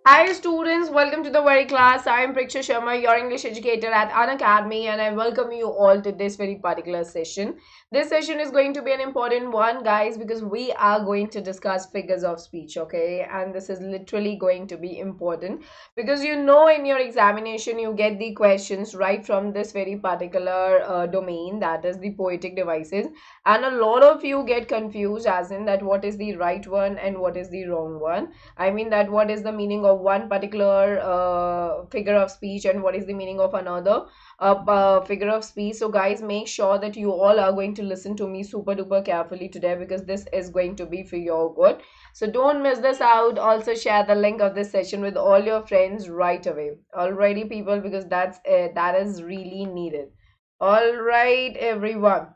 Hi students, welcome to the very class. I am Preksha Sharma, your English educator at Unacademy, and I welcome you all to this very particular session. This session is going to be an important one, guys, because we are going to discuss figures of speech, okay? And this is literally going to be important because you know in your examination you get the questions right from this very particular domain, that is the poetic devices, and a lot of you get confused as in that what is the right one and what is the wrong one. I mean that what is the meaning of one particular figure of speech and what is the meaning of another figure of speech. So guys, make sure that you all are going to listen to me super duper carefully today because this is going to be for your good. So don't miss this out. Also share the link of this session with all your friends right away. Alrighty people, because that's it. That is really needed. Alright everyone.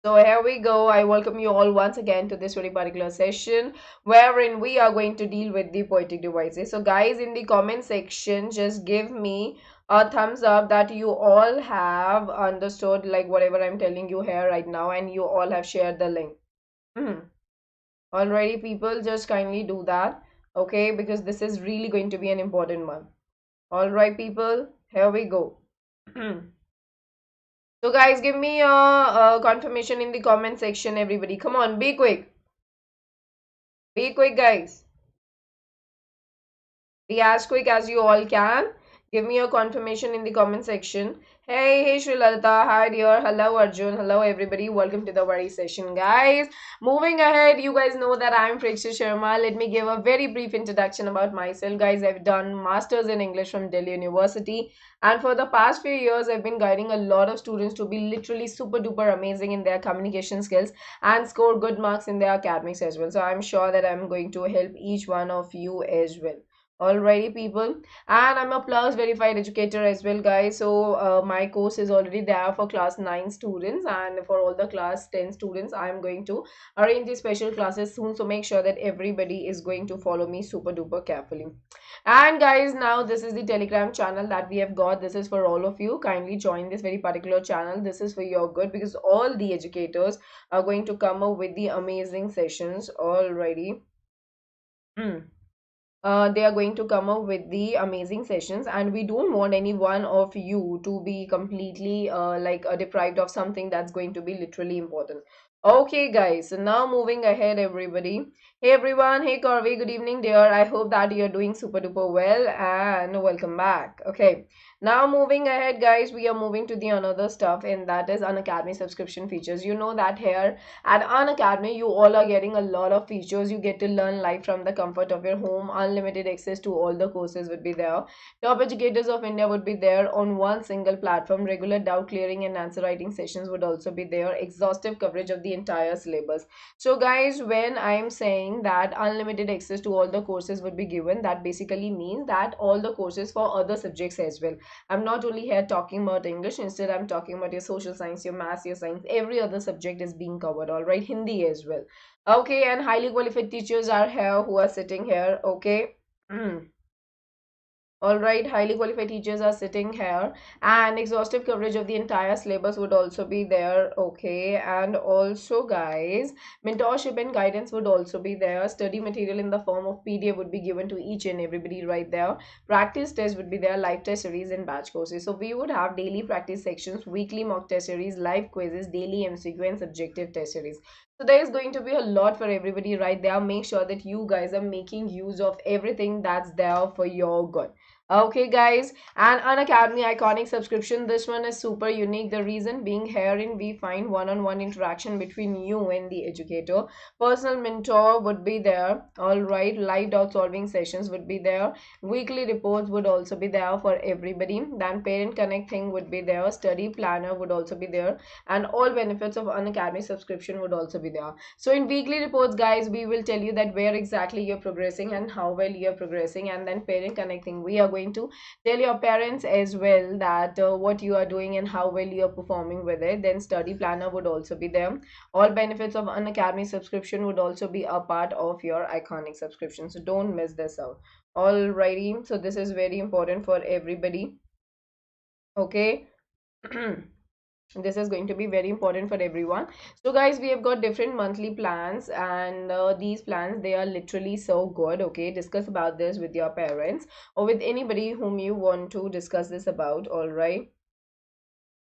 So here we go. I welcome you all once again to this very particular session wherein we are going to deal with the poetic devices. So guys, in the comment section, just give me a thumbs up that you all have understood like whatever I'm telling you here right now and you all have shared the link. Alrighty people, just kindly do that. Okay, because this is really going to be an important one. Alright people, here we go. So guys, give me a confirmation in the comment section, everybody. Come on, be quick. Be quick, guys. Be as quick as you all can. Give me your confirmation in the comment section. Hey Sri Lalita. Hi, dear. Hello, Arjun. Hello, everybody. Welcome to the very session, guys. Moving ahead, you guys know that I'm Preksha Sharma. Let me give a very brief introduction about myself, guys. I've done Masters in English from Delhi University. And for the past few years, I've been guiding a lot of students to be literally super duper amazing in their communication skills and score good marks in their academics as well. So I'm sure that I'm going to help each one of you as well. Alrighty people, and I'm a plus verified educator as well, guys. So my course is already there for class 9 students, and for all the class 10 students I'm going to arrange the special classes soon, so make sure that everybody is going to follow me super duper carefully. And guys, now this is the Telegram channel that we have got. This is for all of you. Kindly join this very particular channel. This is for your good because all the educators are going to come up with the amazing sessions already. They are going to come up with the amazing sessions, and we don't want any one of you to be completely deprived of something that's going to be literally important. Okay guys, so now moving ahead, everybody. Hey everyone, hey Corby, good evening dear. I hope that you're doing super duper well and welcome back. Okay, now moving ahead, guys, we are moving to the another stuff, and that is Unacademy subscription features. You know that here at Unacademy, you all are getting a lot of features. You get to learn live from the comfort of your home. Unlimited access to all the courses would be there. Top educators of India would be there on one single platform. Regular doubt clearing and answer writing sessions would also be there. Exhaustive coverage of the entire syllabus. So guys, when I am saying that unlimited access to all the courses would be given, that basically means that all the courses for other subjects as well. I'm not only here talking about English, instead I'm talking about your social science, your maths, your science, every other subject is being covered, all right, Hindi as well. Okay, and highly qualified teachers are here who are sitting here, okay. All right, highly qualified teachers are sitting here, and exhaustive coverage of the entire syllabus would also be there. Okay, and also, guys, mentorship and guidance would also be there. Study material in the form of PDF would be given to each and everybody right there. Practice test would be there, live test series, and batch courses. So, we would have daily practice sections, weekly mock test series, live quizzes, daily MCQ, and subjective test series. So there is going to be a lot for everybody right there. Make sure that you guys are making use of everything that's there for your good. Okay, guys, and Unacademy iconic subscription. This one is super unique. The reason being herein we find one-on-one interaction between you and the educator. Personal mentor would be there. All right, live doubt solving sessions would be there. Weekly reports would also be there for everybody. Then parent connect thing would be there. Study planner would also be there, and all benefits of Unacademy subscription would also be there. So in weekly reports, guys, we will tell you that where exactly you're progressing and how well you're progressing, and then parent connecting, we are going to tell your parents as well that what you are doing and how well you are performing with it. Then study planner would also be there. All benefits of an academy subscription would also be a part of your iconic subscription, so don't miss this out. Alrighty, so this is very important for everybody. Okay. This is going to be very important for everyone. So guys, we have got different monthly plans, and these plans, they are literally so good. Okay, discuss about this with your parents or with anybody whom you want to discuss this about. All right.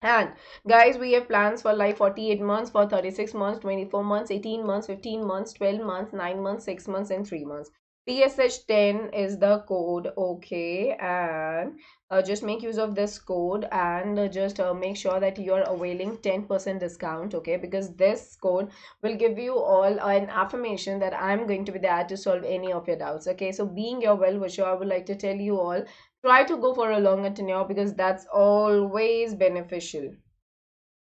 And guys, we have plans for like 48 months, for 36 months, 24 months, 18 months, 15 months, 12 months, 9 months, 6 months, and 3 months. PSH 10 is the code, okay? And just make use of this code, and just make sure that you are availing 10% discount, okay? Because this code will give you all an affirmation that I'm going to be there to solve any of your doubts, okay? So being your well wisher, I would like to tell you all, try to go for a longer tenure because that's always beneficial.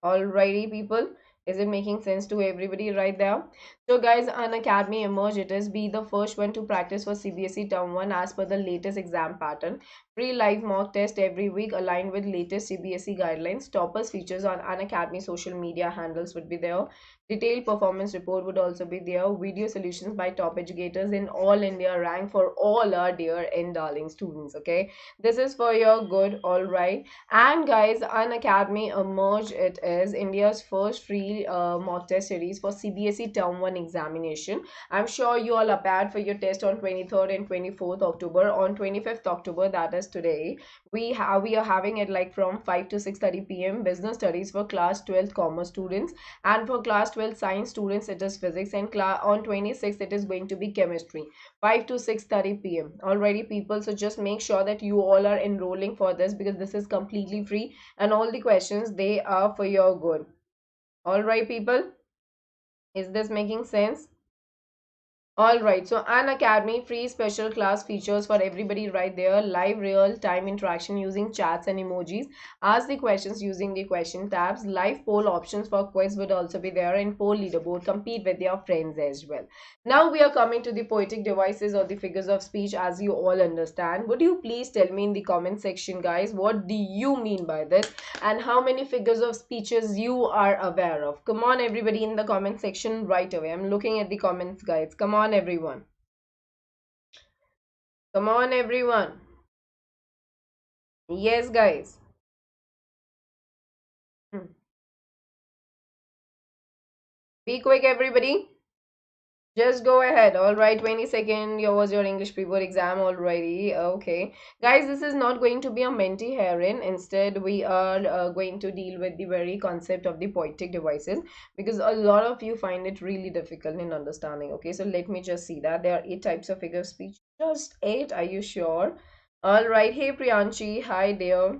Alrighty, people. Is it making sense to everybody right there? So, guys, Unacademy Emerge, it is be the first one to practice for CBSE Term 1 as per the latest exam pattern. Free live mock test every week aligned with latest CBSE guidelines. Toppers features on Unacademy social media handles would be there. Detailed performance report would also be there. Video solutions by top educators in all India rank for all our dear and darling students. Okay, this is for your good. All right. And guys, Unacademy Emerge, it is India's first free mock test series for CBSE Term 1 examination. I'm sure you all are prepared for your test on 23rd and 24th October. On 25th October, that is today, we are having it like from 5 to 6:30 p.m. business studies for class 12th commerce students, and for class 12 science students it is physics, and on 26th it is going to be chemistry, 5 to 6:30 p.m. Already, people, so just make sure that you all are enrolling for this because this is completely free and all the questions, they are for your good. All right, people, is this making sense? All right, so Unacademy free special class features for everybody right there. Live real time interaction using chats and emojis. Ask the questions using the question tabs. Live poll options for quiz would also be there, and poll leaderboard. Compete with your friends as well. Now we are coming to the poetic devices or the figures of speech, as you all understand. Would you please tell me in the comment section, guys, what do you mean by this and how many figures of speeches you are aware of? Come on, everybody, in the comment section right away. I'm looking at the comments, guys. Come on, everyone. Come on, everyone. Yes, guys. Hmm. Be quick, everybody. Just go ahead. All right, 22nd, your was your English pre-board exam already. Okay. Guys, this is not going to be a Menti herein. Instead, we are going to deal with the very concept of the poetic devices because a lot of you find it really difficult in understanding. Okay, so let me just see that. There are 8 types of figure of speech. Just 8, are you sure? All right. Hey, Priyanshi. Hi there.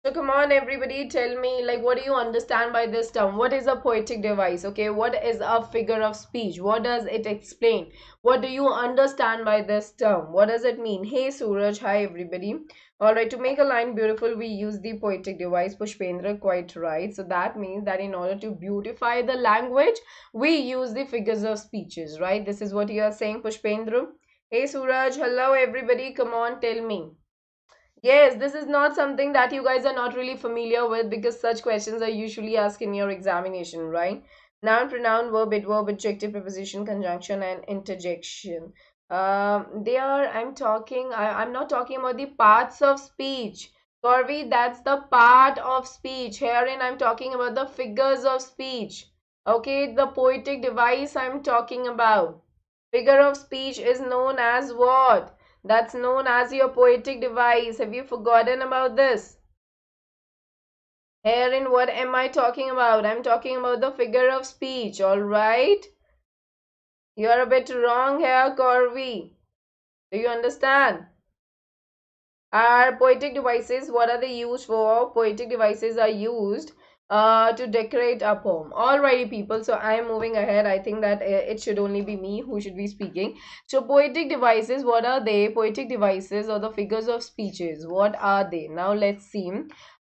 So come on, everybody, tell me, like, what do you understand by this term? What is a poetic device? Okay, what is a figure of speech? What does it explain? What do you understand by this term? What does it mean? Hey, Suraj, hi, everybody. All right, to make a line beautiful, we use the poetic device. Pushpendra, quite right. So that means that in order to beautify the language, we use the figures of speeches, right? This is what you are saying, Pushpendra. Hey, Suraj, hello, everybody. Come on, tell me. Yes, this is not something that you guys are not really familiar with because such questions are usually asked in your examination, right? Noun, pronoun, verb, adverb, adjective, preposition, conjunction, and interjection. I'm not talking about the parts of speech. Corby, that's the part of speech. Herein, I'm talking about the figures of speech. Okay, the poetic device I'm talking about. Figure of speech is known as what? That's known as your poetic device. Have you forgotten about this? Herein, what am I talking about? I'm talking about the figure of speech, alright? You're a bit wrong here, Corby. Do you understand? Our poetic devices, what are they used for? Poetic devices are used to decorate a poem. Alrighty, people. So I am moving ahead. I think that it should only be me who should be speaking. So poetic devices, what are they? Poetic devices or the figures of speeches. What are they? Now let's see.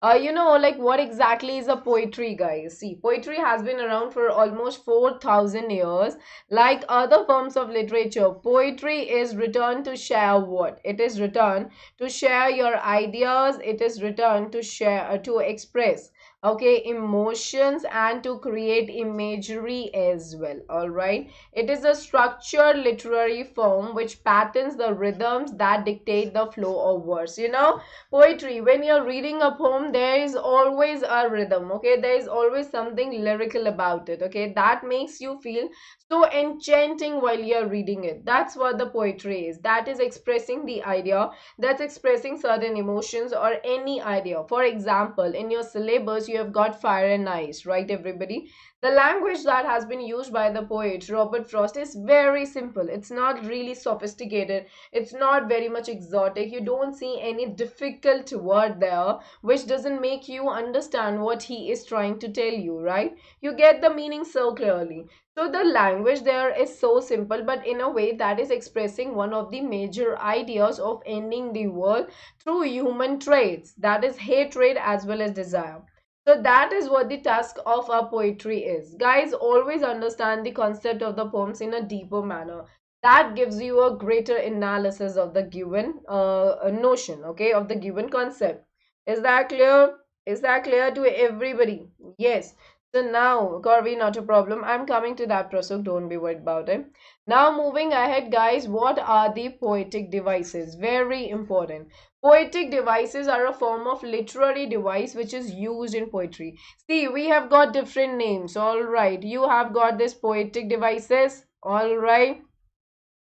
Like what exactly is a poetry, guys? See, poetry has been around for almost 4,000 years. Like other forms of literature, poetry is written to share what? It is written to share your ideas. It is written to share, to express okay, emotions, and to create imagery as well. All right, it is a structured literary form which patterns the rhythms that dictate the flow of words. You know, poetry, when you're reading a poem, there is always a rhythm, okay, there is always something lyrical about it, okay, that makes you feel so enchanting while you're reading it. That's what the poetry is. That is expressing the idea, that's expressing certain emotions or any idea. For example, in your syllabus you have got fire and ice, right everybody? The language that has been used by the poet Robert Frost is very simple. It's not really sophisticated, it's not very much exotic. You don't see any difficult word there which doesn't make you understand what he is trying to tell you, right? You get the meaning so clearly. So the language there is so simple, but in a way that is expressing one of the major ideas of ending the world through human traits, that is hatred as well as desire. So that is what the task of our poetry is. Guys, always understand the concept of the poems in a deeper manner. That gives you a greater analysis of the given notion, okay, of the given concept. Is that clear? Is that clear to everybody? Yes. So now, Corby, not a problem. I'm coming to that, Prasuk. Don't be worried about it. Now, moving ahead, guys, what are the poetic devices? Very important. Poetic devices are a form of literary device which is used in poetry. See, we have got different names. All right. You have got this poetic devices. All right.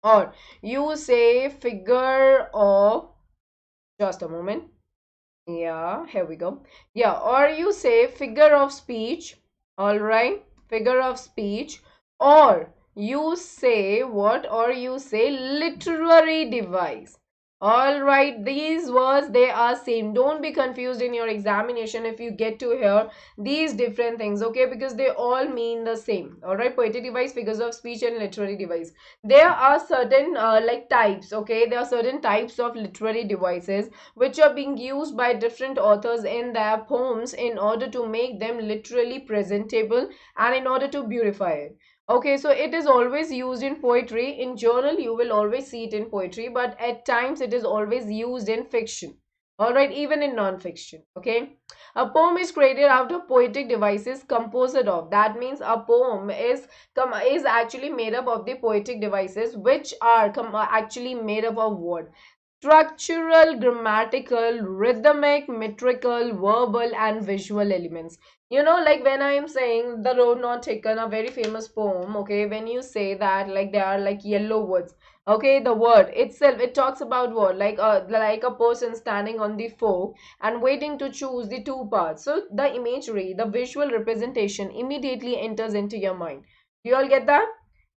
Or you say figure of, just a moment. Yeah, here we go. Yeah, or you say figure of speech, all right, figure of speech, or you say what, or you say literary device. All right, these words they are same. Don't be confused in your examination if you get to hear these different things, okay, because they all mean the same. All right, poetic device, figures of speech, and literary device. There are certain like types, okay, there are certain types of literary devices which are being used by different authors in their poems in order to make them literally presentable and in order to beautify it. Okay, so it is always used in poetry. In journal, you will always see it in poetry, but at times it is always used in fiction. All right, even in non-fiction. Okay, a poem is created out of poetic devices composed of. That means a poem is actually made up of the poetic devices, which are actually made up of what? Structural, grammatical, rhythmic, metrical, verbal, and visual elements. You know, like when I am saying The Road Not Taken, a very famous poem, okay, when you say that, like they are like yellow words, okay, the word itself, it talks about what? Like a person standing on the fork and waiting to choose the two parts. So the imagery, the visual representation immediately enters into your mind. Do you all get that?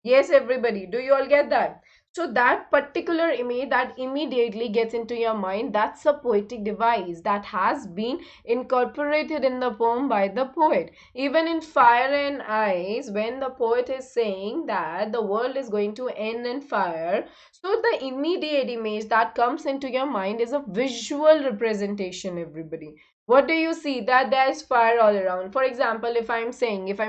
Yes, everybody. Do you all get that? So that particular image that immediately gets into your mind, that's a poetic device that has been incorporated in the poem by the poet. Even in Fire and Ice, when the poet is saying that the world is going to end in fire, so the immediate image that comes into your mind is a visual representation, everybody. What do you see? That there is fire all around. For example, if I'm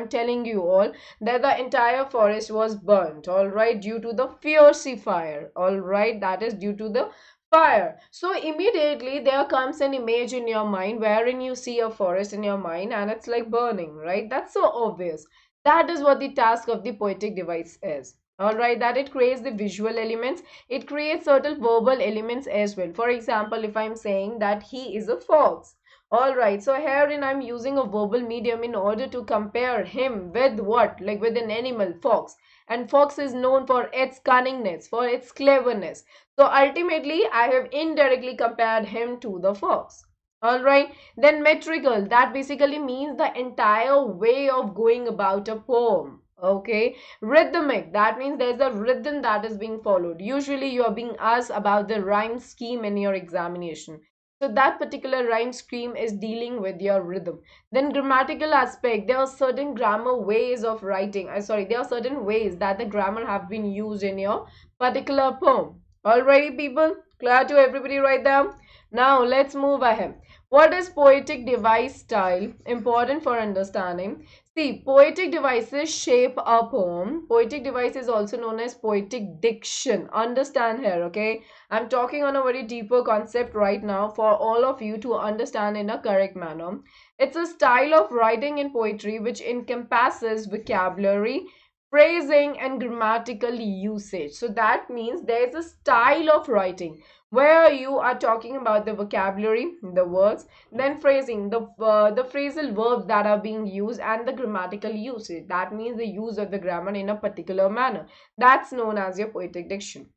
telling you all that the entire forest was burnt, all right, due to the fiery fire, all right, that is due to the fire. So immediately there comes an image in your mind wherein you see a forest in your mind and it's like burning, right? That's so obvious. That is what the task of the poetic device is. All right, that it creates the visual elements, it creates certain verbal elements as well. For example, if I'm saying that he is a fox, all right, so herein I'm using a verbal medium in order to compare him with what? Like with an animal, fox. And fox is known for its cunningness, for its cleverness. So ultimately, I have indirectly compared him to the fox. All right, then metrical, that basically means the entire way of going about a poem. Okay, rhythmic, that means there's a rhythm that is being followed. Usually, you are being asked about the rhyme scheme in your examination. So that particular rhyme scheme is dealing with your rhythm. Then grammatical aspect, there are certain grammar ways of writing. There are certain ways that the grammar have been used in your particular poem. Alrighty, people, clear to everybody right there? Now let's move ahead. What is poetic device style? Important for understanding. See, poetic devices shape a poem. Poetic device is also known as poetic diction. Understand here, okay? I'm talking on a very deeper concept right now for all of you to understand in a correct manner. It's a style of writing in poetry which encompasses vocabulary, phrasing, and grammatical usage. So that means there's a style of writing where you are talking about the vocabulary, the words, then phrasing, the phrasal verbs that are being used, and the grammatical usage. That means the use of the grammar in a particular manner. That's known as your poetic diction.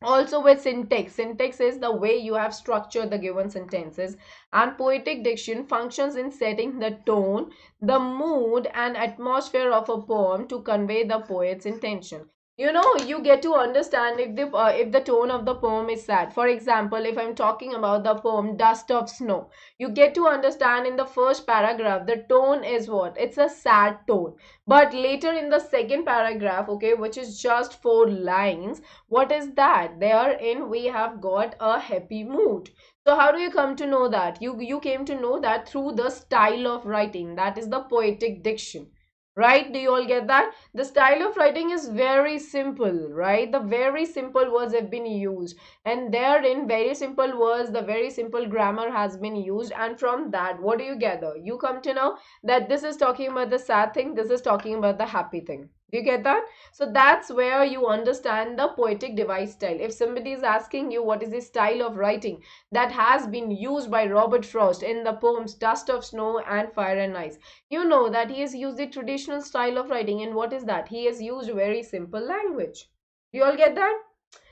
Also with syntax, syntax is the way you have structured the given sentences, and poetic diction functions in setting the tone, the mood and atmosphere of a poem to convey the poet's intention. You know, you get to understand if the tone of the poem is sad. For example, if I'm talking about the poem Dust of Snow, you get to understand in the first paragraph the tone is what, it's a sad tone, but later in the second paragraph, okay, which is just 4 lines, what is that? Therein we have got a happy mood. So how do you come to know that? You came to know that through the style of writing. That is the poetic diction. Right? Do you all get that? The style of writing is very simple, right? The very simple words have been used. And therein, very simple words, the very simple grammar has been used. And from that, what do you gather? You come to know that this is talking about the sad thing, this is talking about the happy thing. Do you get that? So that's where you understand the poetic device style. If somebody is asking you what is the style of writing that has been used by Robert Frost in the poems Dust of Snow and Fire and Ice, you know that he has used the traditional style of writing. And what is that? He has used very simple language. Do you all get that?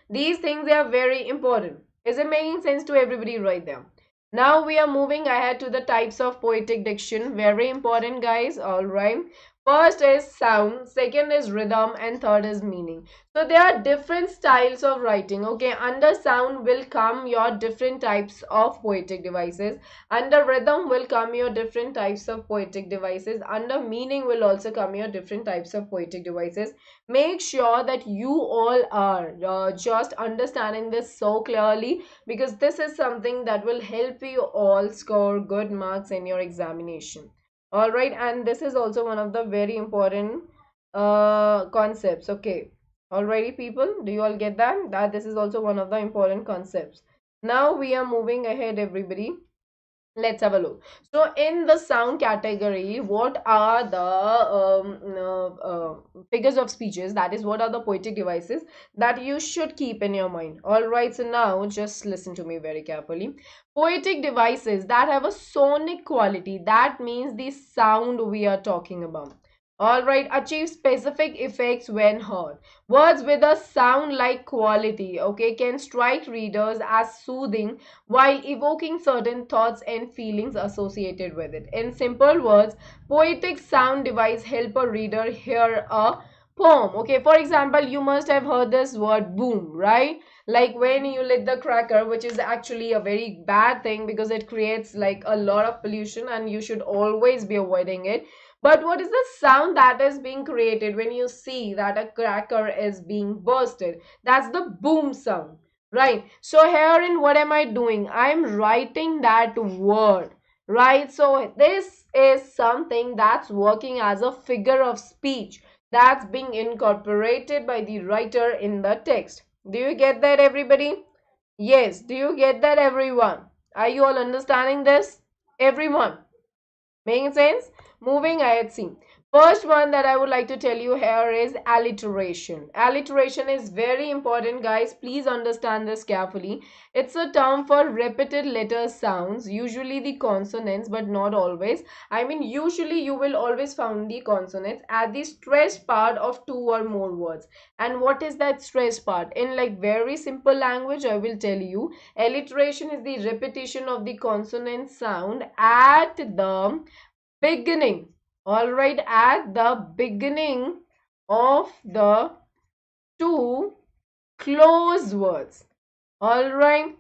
These things are very important. Is it making sense to everybody right there? Now we are moving ahead to the types of poetic diction. Very important, guys. All right. First is sound, second is rhythm, and third is meaning. So there are different styles of writing. Okay, under sound will come your different types of poetic devices. Under rhythm will come your different types of poetic devices. Under meaning will also come your different types of poetic devices. Make sure that you all are just understanding this so clearly, because this is something that will help you all score good marks in your examination. All right, and this is also one of the very important concepts. Okay, alrighty people, do you all get that this is also one of the important concepts. Now we are moving ahead, everybody. Let's have a look. So in the sound category, what are the figures of speeches, that is what are the poetic devices that you should keep in your mind? All right, so now just listen to me very carefully. Poetic devices that have a sonic quality, that means the sound we are talking about. All right, achieve specific effects when heard. Words with a sound like quality, okay, can strike readers as soothing while evoking certain thoughts and feelings associated with it. In simple words, poetic sound device help a reader hear a poem. Okay, for example, you must have heard this word boom, right? Like when you lit the cracker, which is actually a very bad thing because it creates like a lot of pollution and you should always be avoiding it. But what is the sound that is being created when you see that a cracker is being bursted? That's the boom sound. Right. So here in what am I doing? I'm writing that word. Right. So this is something that's working as a figure of speech that's being incorporated by the writer in the text. Do you get that, everybody? Yes. Do you get that, everyone? Are you all understanding this? Everyone. Making sense? Moving ahead, see. First one that I would like to tell you here is alliteration. Alliteration is very important, guys. Please understand this carefully. It's a term for repeated letter sounds, usually the consonants, but not always. I mean, usually you will always find the consonants at the stressed part of 2 or more words. And what is that stressed part? In like very simple language, I will tell you. Alliteration is the repetition of the consonant sound at the beginning. All right, at the beginning of the two close words. All right,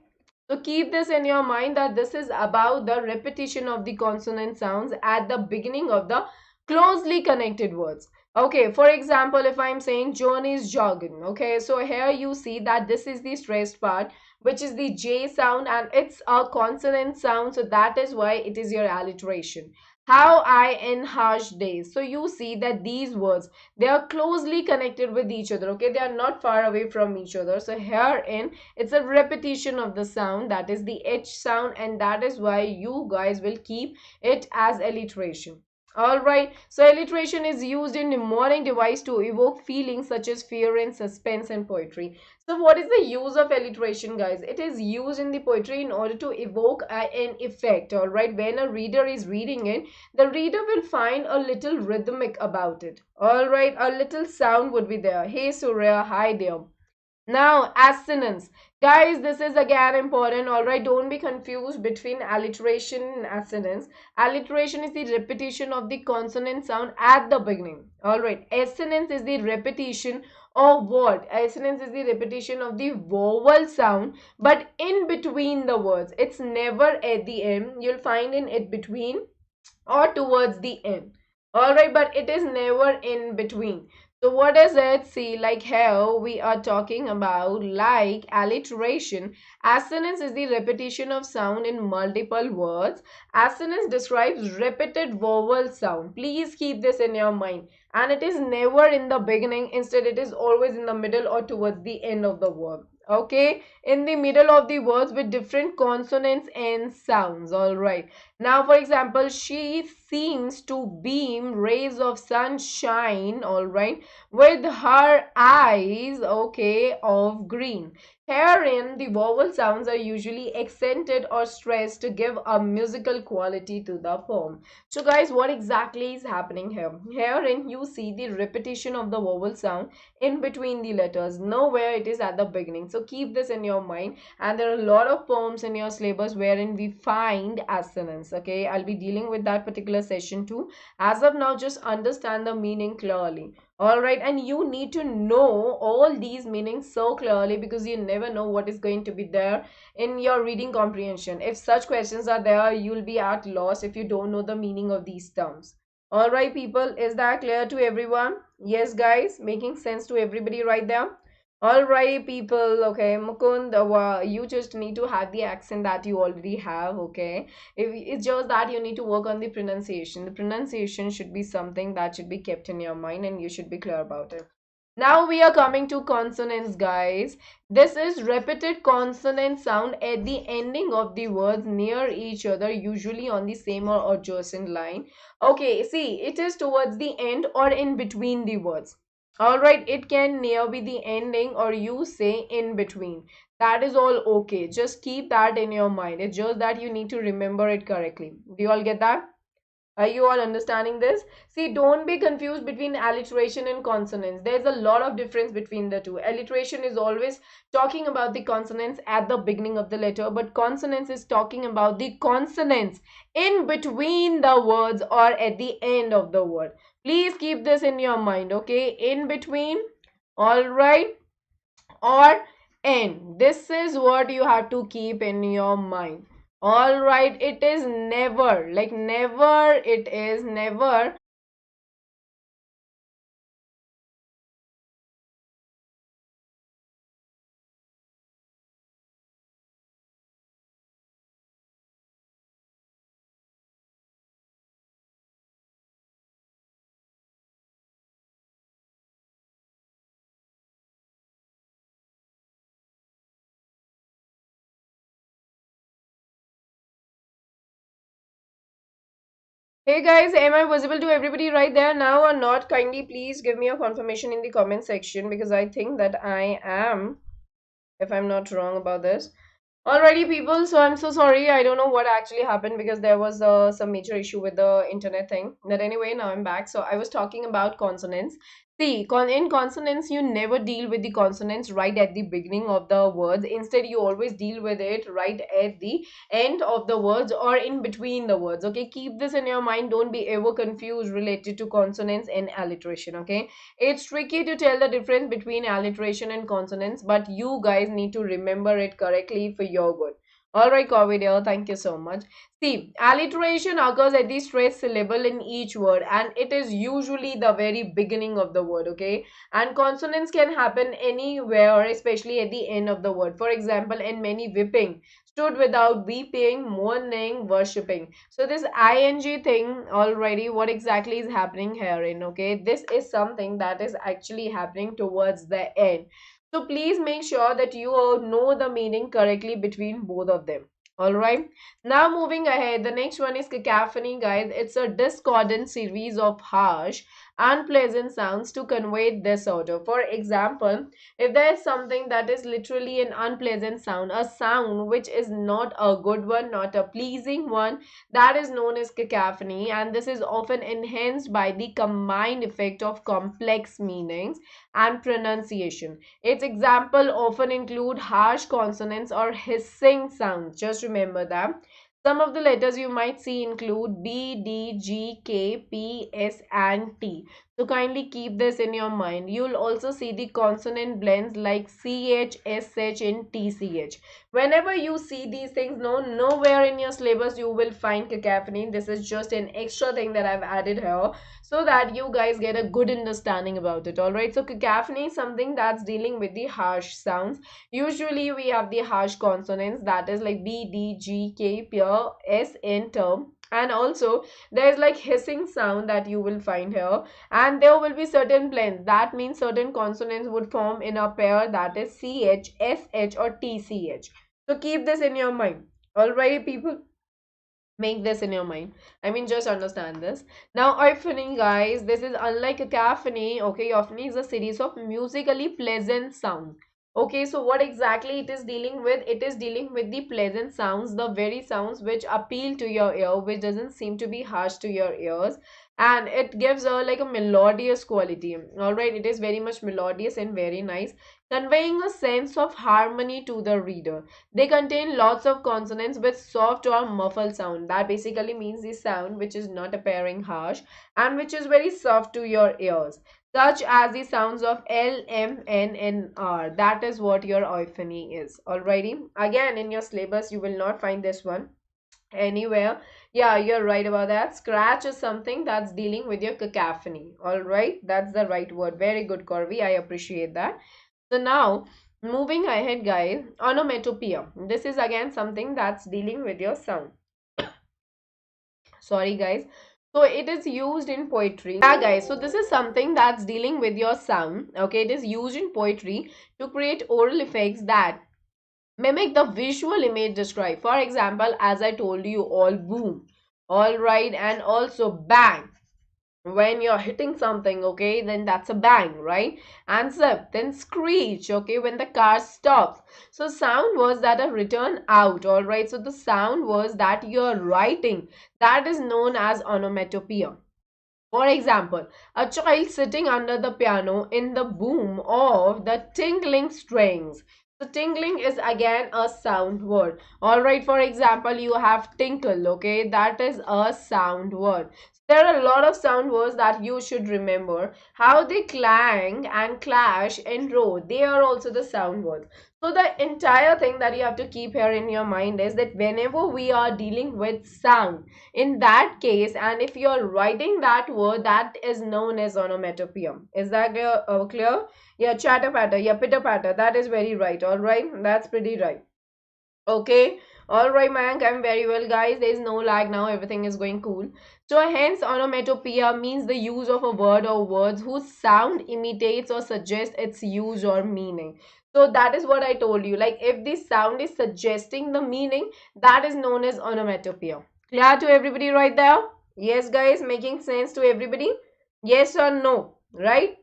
so keep this in your mind that this is about the repetition of the consonant sounds at the beginning of the closely connected words. Okay, for example, if I'm saying John is jogging, okay, so here you see that this is the stressed part, which is the J sound, and it's a consonant sound, so that is why it is your alliteration. How I in harsh days. So you see that these words, they are closely connected with each other, okay, they are not far away from each other. So here in, it's a repetition of the sound, that is the H sound, and that is why you guys will keep it as alliteration. All right, so alliteration is used in mnemonic device to evoke feelings such as fear and suspense in poetry. So what is the use of alliteration, guys? It is used in the poetry in order to evoke an effect. All right, when a reader is reading it, the reader will find a little rhythmic about it. All right, a little sound would be there. Hey Surya, hi there. Now, assonance. Guys, this is again important, alright? Don't be confused between alliteration and assonance. Alliteration is the repetition of the consonant sound at the beginning, alright? Assonance is the repetition of what? Assonance is the repetition of the vowel sound, but in between the words. It's never at the end. You'll find in it between or towards the end. All right, but it is never in between. So what is it? See, like here we are talking about like alliteration. Assonance is the repetition of sound in multiple words. Assonance describes repeated vowel sound. Please keep this in your mind. And it is never in the beginning. Instead, it is always in the middle or towards the end of the word. Okay, in the middle of the words with different consonants and sounds. All right. Now, for example, she seems to beam rays of sunshine, all right, with her eyes, okay, of green. Herein, the vowel sounds are usually accented or stressed to give a musical quality to the poem. So, guys, what exactly is happening here? Herein, you see the repetition of the vowel sound in between the letters. Nowhere it is at the beginning. So, keep this in your mind. And there are a lot of poems in your syllabus wherein we find assonance. Okay, I'll be dealing with that particular session too. As of now, just understand the meaning clearly. All right, and you need to know all these meanings so clearly because you never know what is going to be there in your reading comprehension. If such questions are there, you'll be at loss if you don't know the meaning of these terms. All right, people, is that clear to everyone? Yes, guys, making sense to everybody right there? All right, people. Okay, Mukund, you just need to have the accent that you already have. Okay, if it's just that you need to work on the pronunciation. The pronunciation should be something that should be kept in your mind, and you should be clear about it. Now we are coming to consonants, guys. This is repeated consonant sound at the ending of the words near each other, usually on the same or adjacent line. Okay, see, it is towards the end or in between the words. All right, it can near be the ending or you say in between. That is all okay. Just keep that in your mind. It's just that you need to remember it correctly. Do you all get that? Are you all understanding this? See, don't be confused between alliteration and consonants. There's a lot of difference between the two. Alliteration is always talking about the consonants at the beginning of the letter, but consonants is talking about the consonants in between the words or at the end of the word. Please keep this in your mind, okay? In between, all right, or end. This is what you have to keep in your mind. All right, it is never, like never, it is never. Hey guys, am I visible to everybody right there now or not? Kindly please give me a confirmation in the comment section because I think that I am, if I'm not wrong about this. Alrighty, people. So I'm so sorry. I don't know what actually happened because there was some major issue with the internet thing. But anyway, now I'm back. So I was talking about consonants. See, in consonants, you never deal with the consonants right at the beginning of the words. Instead, you always deal with it right at the end of the words or in between the words. Okay, keep this in your mind. Don't be ever confused related to consonants and alliteration. Okay, it's tricky to tell the difference between alliteration and consonants, but you guys need to remember it correctly for your good. All right, Corby dear, thank you so much. See, alliteration occurs at the stressed syllable in each word, and it is usually the very beginning of the word, okay? And consonants can happen anywhere, especially at the end of the word. For example, in many whipping, stood without weeping, mourning, worshipping. So this ing thing already, what exactly is happening herein, okay? This is something that is actually happening towards the end. So please make sure that you all know the meaning correctly between both of them. All right. Now moving ahead, the next one is cacophony, guys. It's a discordant series of harsh, unpleasant sounds to convey disorder. For example, if there is something that is literally an unpleasant sound, a sound which is not a good one, not a pleasing one, that is known as cacophony, and this is often enhanced by the combined effect of complex meanings and pronunciation. Its example often include harsh consonants or hissing sounds. Just remember that. Some of the letters you might see include B, D, G, K, P, S, and T. So kindly keep this in your mind. You'll also see the consonant blends like CH, SH, and TCH. Whenever you see these things, no, nowhere in your syllabus you will find cacophony. This is just an extra thing that I've added here so that you guys get a good understanding about it. All right, so cacophony is something that's dealing with the harsh sounds. Usually we have the harsh consonants, that is like B, D, G, K, P, S, N term, and also there's like hissing sound that you will find here, and there will be certain blends. That means certain consonants would form in a pair, that is CH, SH, or TCH. So keep this in your mind. Alright, people, make this in your mind. I mean, just understand this. Now euphony, guys, this is unlike a cacophony. Okay, euphony is a series of musically pleasant sounds. Okay, so what exactly it is dealing with? It is dealing with the pleasant sounds, the very sounds which appeal to your ear, which doesn't seem to be harsh to your ears, and it gives a like a melodious quality. All right, it is very much melodious and very nice, conveying a sense of harmony to the reader. They contain lots of consonants with soft or muffled sound. That basically means the sound which is not appearing harsh and which is very soft to your ears, such as the sounds of L, M, N, and R. That is what your euphony is. Alrighty. Again, in your syllabus, you will not find this one anywhere. Yeah, you're right about that. Scratch is something that's dealing with your cacophony. Alright, that's the right word. Very good, Corby. I appreciate that. So now, moving ahead, guys, onomatopoeia. This is again something that's dealing with your sound. Sorry, guys. So it is used in poetry. Yeah, guys. So this is something that's dealing with your sound. Okay, it is used in poetry to create oral effects that mimic the visual image described. For example, as I told you, all boom, all right, and also bang. When you're hitting something, okay, then that's a bang, right? And zip, then screech, okay, when the car stops. So sound words that are written out, all right? So the sound words that you're writing, that is known as onomatopoeia. For example, a child sitting under the piano in the boom of the tinkling strings. So tinkling is again a sound word. Alright, for example, you have tinkle, okay? That is a sound word. There are a lot of sound words that you should remember. How they clang and clash and roar. They are also the sound words. So the entire thing that you have to keep here in your mind is that whenever we are dealing with sound, in that case, and if you're writing that word, that is known as onomatopoeia. Is that clear? Clear? Yeah, chatter patter. Yeah, pitter patter. That is very right. All right, that's pretty right. Okay. All right, Mayank, I'm very well, guys. There is no lag now. Everything is going cool. So hence, onomatopoeia means the use of a word or words whose sound imitates or suggests its use or meaning. So that is what I told you. Like if the sound is suggesting the meaning, that is known as onomatopoeia. Clear to everybody right there? Yes, guys, making sense to everybody? Yes or no? Right?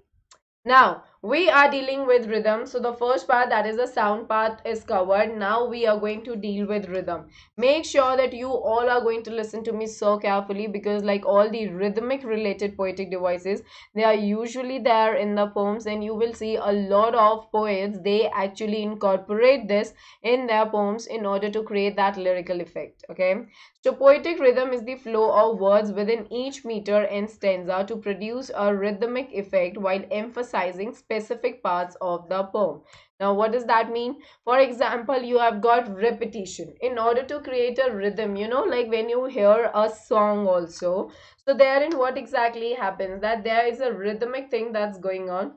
Now, we are dealing with rhythm. So the first part, that is the sound part, is covered. Now we are going to deal with rhythm. Make sure that you all are going to listen to me so carefully, because like all the rhythmic related poetic devices, they are usually there in the poems, and you will see a lot of poets, they actually incorporate this in their poems in order to create that lyrical effect. Okay. So poetic rhythm is the flow of words within each meter and stanza to produce a rhythmic effect while emphasizing specific parts of the poem. Now, what does that mean? For example, you have got repetition. In order to create a rhythm, like when you hear a song also, so therein what exactly happens? That there is a rhythmic thing that's going on.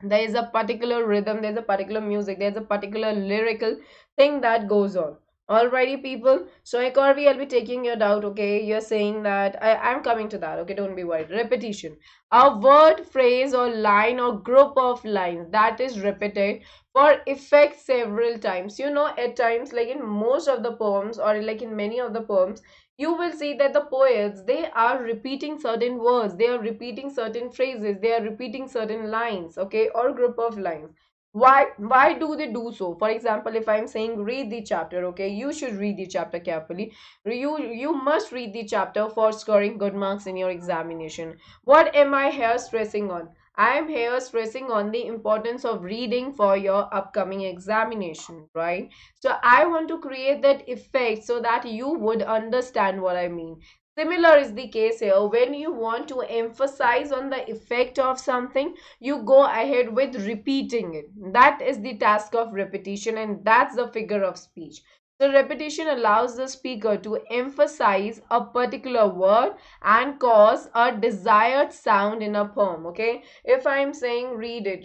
There is a particular rhythm, there's a particular music, there's a particular lyrical thing that goes on. Alrighty, people. So, Corby, I'll be taking your doubt. Okay, you're saying that I'm coming to that. Okay, don't be worried. Repetition: a word, phrase, or line or group of lines that is repeated for effect several times. At times, like in most of the poems, or like in many of the poems, you will see that the poets, they are repeating certain words, they are repeating certain phrases, they are repeating certain lines, okay, or group of lines. Why do they do so? For example, if I'm saying read the chapter, okay, you should read the chapter carefully. You must read the chapter for scoring good marks in your examination. What am I here stressing on? I am here stressing on the importance of reading for your upcoming examination, right? So I want to create that effect so that you would understand what I mean. Similar is the case here. When you want to emphasize on the effect of something, you go ahead with repeating it. That is the task of repetition, and that's the figure of speech. So repetition allows the speaker to emphasize a particular word and cause a desired sound in a poem. Okay, if I'm saying read it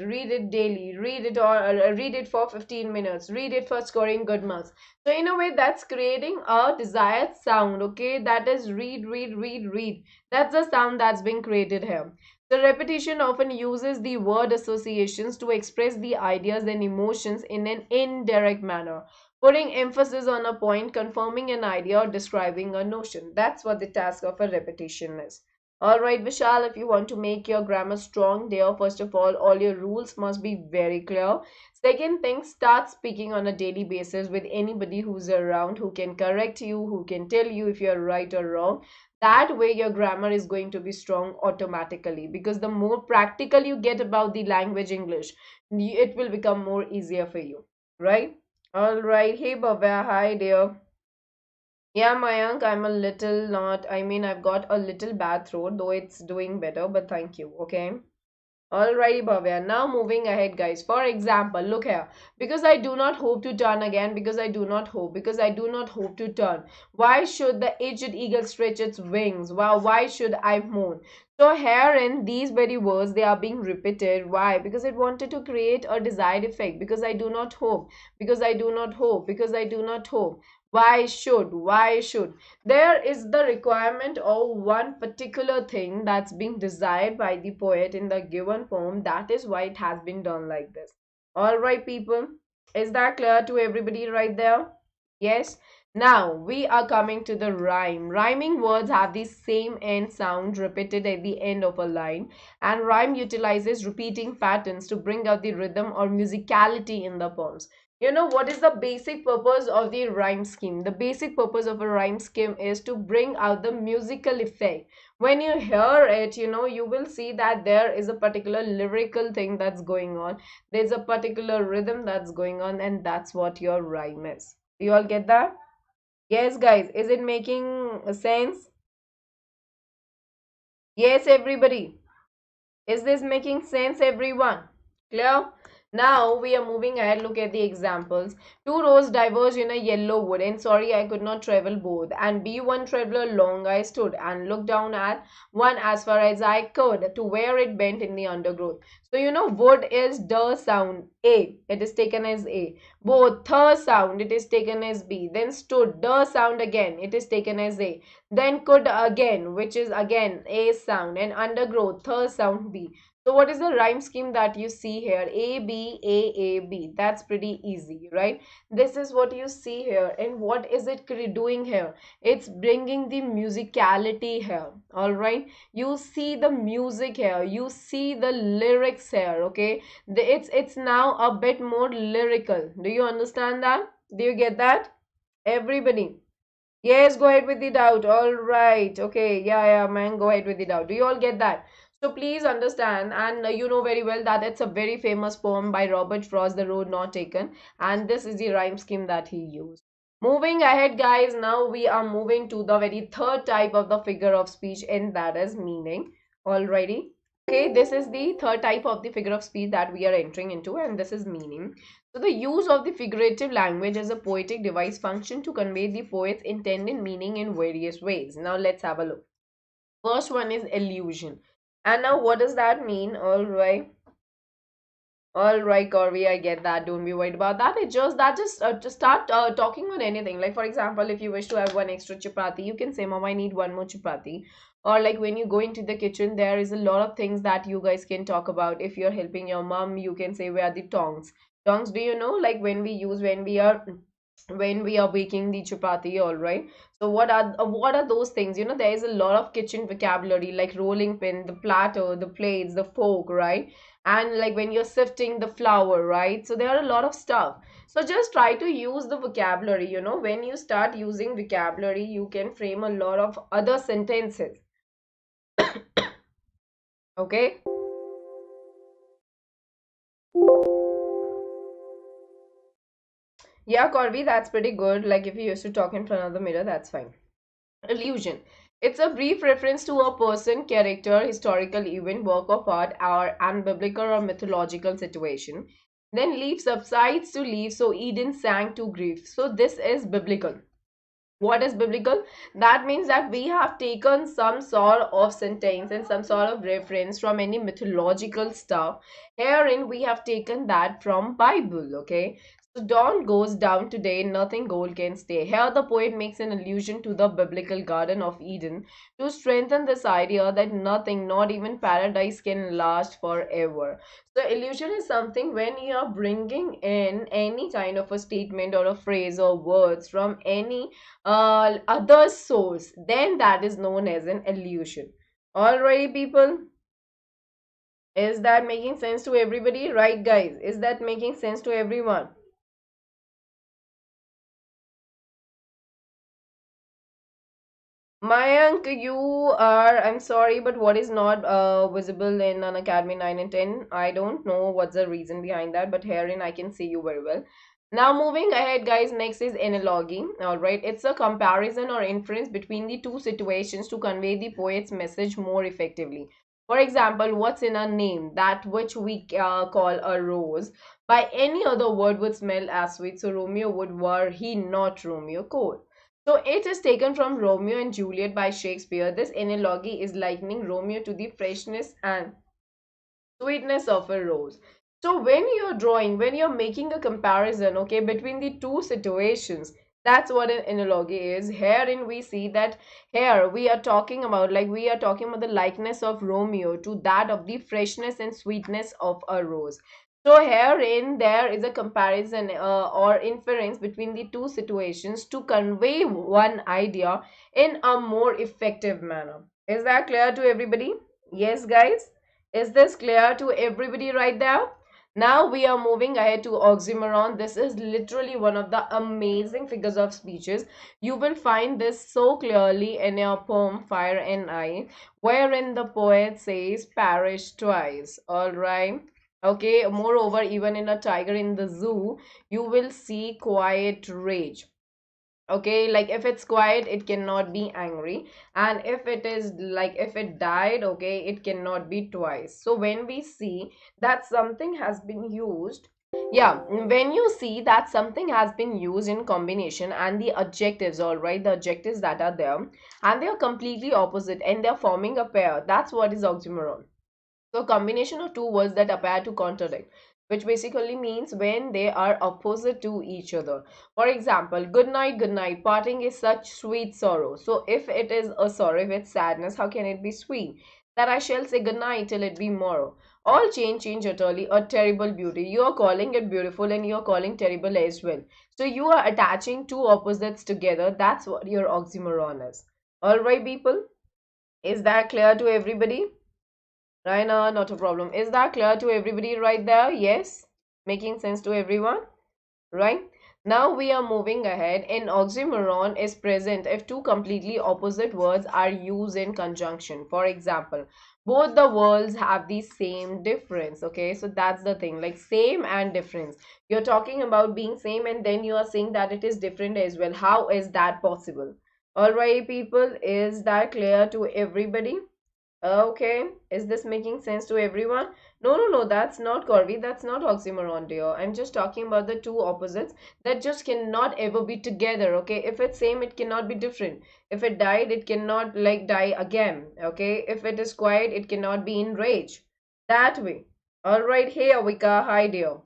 daily, read it, or read it for 15 minutes, read it for scoring good marks, so in a way that's creating a desired sound. Okay, that is read, read, read, read. That's the sound that's being created here. The repetition often uses the word associations to express the ideas and emotions in an indirect manner, putting emphasis on a point, confirming an idea, or describing a notion. That's what the task of a repetition is. Alright, Vishal, if you want to make your grammar strong, dear, first of all your rules must be very clear. Second thing, start speaking on a daily basis with anybody who's around, who can correct you, who can tell you if you're right or wrong. That way, your grammar is going to be strong automatically, because the more practical you get about the language English, it will become more easier for you, right? Alright, hey Bhavya, hi dear. Yeah, Mayank, I'm a little not, I mean, I've got a little bad throat, though it's doing better, but thank you, okay? Alrighty, Bhavya. Now moving ahead, guys. For example, look here. Because I do not hope to turn again, because I do not hope to turn. Why should the aged eagle stretch its wings? Wow, why should I mourn? So here in these very words, they are being repeated. Why? Because it wanted to create a desired effect. Because I do not hope. Because I do not hope. Because I do not hope. Why should? Why should? There is the requirement of one particular thing that's being desired by the poet in the given poem. That is why it has been done like this. All right, people. Is that clear to everybody right there? Yes. Now we are coming to the rhyme. Rhyming words have the same end sound repeated at the end of a line, and rhyme utilizes repeating patterns to bring out the rhythm or musicality in the poems. What is the basic purpose of the rhyme scheme? The basic purpose of a rhyme scheme is to bring out the musical effect. When you hear it, you will see that there is a particular lyrical thing that's going on. There's a particular rhythm that's going on, and that's what your rhyme is. You all get that? Yes, guys. Is it making sense? Yes, everybody. Is this making sense, everyone? Clear? Now we are moving ahead. Look at the examples. Two roads diverge in a yellow wood, and sorry I could not travel both. And be one traveler long I stood, and looked down at one as far as I could, to where it bent in the undergrowth. So wood is the sound A. It is taken as A. Both the sound, it is taken as B. Then stood, the sound again, it is taken as A. Then could again, which is again A sound, and undergrowth, the sound B. So what is the rhyme scheme that you see here? A, B, A, B. That's pretty easy, right? This is what you see here. And what is it doing here? It's bringing the musicality here, all right? You see the music here. You see the lyrics here, okay? It's now a bit more lyrical. Do you understand that? Do you get that? Everybody. Yes, go ahead with the doubt. All right. Okay. Yeah, man. Go ahead with the doubt. Do you all get that? So please understand, and you know very well that it's a very famous poem by Robert Frost, The Road Not Taken, and this is the rhyme scheme that he used. Moving ahead, guys, now we are moving to the very third type of the figure of speech, and that is meaning. Alrighty. Okay, this is the third type of the figure of speech that we are entering into, and this is meaning. So the use of the figurative language as a poetic device function to convey the poet's intended meaning in various ways. Now let's have a look. First one is illusion. And now what does that mean? All right, Corby, I get that. Don't be worried about that. It's just that just to start talking on anything. Like for example, if you wish to have one extra chapati, you can say, "Mom, I need one more chapati." Or like when you go into the kitchen, there is a lot of things that you guys can talk about. If you're helping your mom, you can say, "Where are the tongs?" Tongs, do you know? Like when we use when we are baking the chapati, all right. So what are those things? You know, there is a lot of kitchen vocabulary like rolling pin, the platter, the plates, the fork, right? And like when you're sifting the flour, right? So there are a lot of stuff. So just try to use the vocabulary. You know, when you start using vocabulary, you can frame a lot of other sentences. Okay. Yeah, Corby, that's pretty good. Like if you used to talk in front of the mirror, that's fine. Illusion. It's a brief reference to a person, character, historical event, work of art, or unbiblical or mythological situation. Then leaf subsides to leaf, so Eden sank to grief. So this is biblical. What is biblical? That means that we have taken some sort of sentence and some sort of reference from any mythological stuff. Herein we have taken that from Bible. Okay, so dawn goes down today, nothing gold can stay. Here the poet makes an allusion to the biblical garden of Eden to strengthen this idea that nothing, not even paradise, can last forever. So illusion is something when you are bringing in any kind of a statement or a phrase or words from any other source, then that is known as an illusion. Alrighty, people, is that making sense to everybody? Right, guys? Is that making sense to everyone? Mayank, you are, I'm sorry, but what is not visible in an Academy 9 and 10? I don't know what's the reason behind that, but herein I can see you very well. Now, moving ahead, guys, next is analogy. All right, it's a comparison or inference between the two situations to convey the poet's message more effectively. For example, what's in a name? That which we call a rose. By any other word would smell as sweet, so Romeo would were he not Romeo cold. So it is taken from Romeo and Juliet by Shakespeare. This analogy is likening Romeo to the freshness and sweetness of a rose. So when you're drawing, when you're making a comparison, okay, between the two situations, that's what an analogy is. Herein we see that here we are talking about, like we are talking about the likeness of Romeo to that of the freshness and sweetness of a rose. So herein there is a comparison or inference between the two situations to convey one idea in a more effective manner. Is that clear to everybody? Yes, guys? Is this clear to everybody right there? Now we are moving ahead to oxymoron. This is literally one of the amazing figures of speeches. You will find this so clearly in your poem Fire and Ice, wherein the poet says perish twice. All right. Okay. Moreover, even in a tiger in the zoo, you will see quiet rage. Okay, like if it's quiet it cannot be angry, and if it is like if it died, okay, it cannot be twice. So when we see that something has been used, yeah, when you see that something has been used in combination and the adjectives, all right, the adjectives that are there and they are completely opposite and they're forming a pair, that's what is oxymoron. So combination of two words that appear to contradict, which basically means when they are opposite to each other. For example, good night, parting is such sweet sorrow. So if it is a sorrow, if it's sadness, how can it be sweet? That I shall say good night till it be morrow. All change, change utterly, a terrible beauty. You are calling it beautiful and you are calling terrible as well. So you are attaching two opposites together. That's what your oxymoron is. Alright, people? Is that clear to everybody? Raina, not a problem. Is that clear to everybody right there? Yes? Making sense to everyone? Right? Now we are moving ahead. An oxymoron is present if two completely opposite words are used in conjunction. For example, both the words have the same difference. Okay, so that's the thing, like same and difference. You're talking about being same and then you are saying that it is different as well. How is that possible? Alright, people, is that clear to everybody? Okay, is this making sense to everyone? No, no, no, that's not Corby, that's not oxymoron, dear. I'm just talking about the two opposites that just cannot ever be together, okay? If it's same, it cannot be different. If it died, it cannot like die again, okay? If it is quiet, it cannot be in rage. That way. All right, hey Avika, hi dear.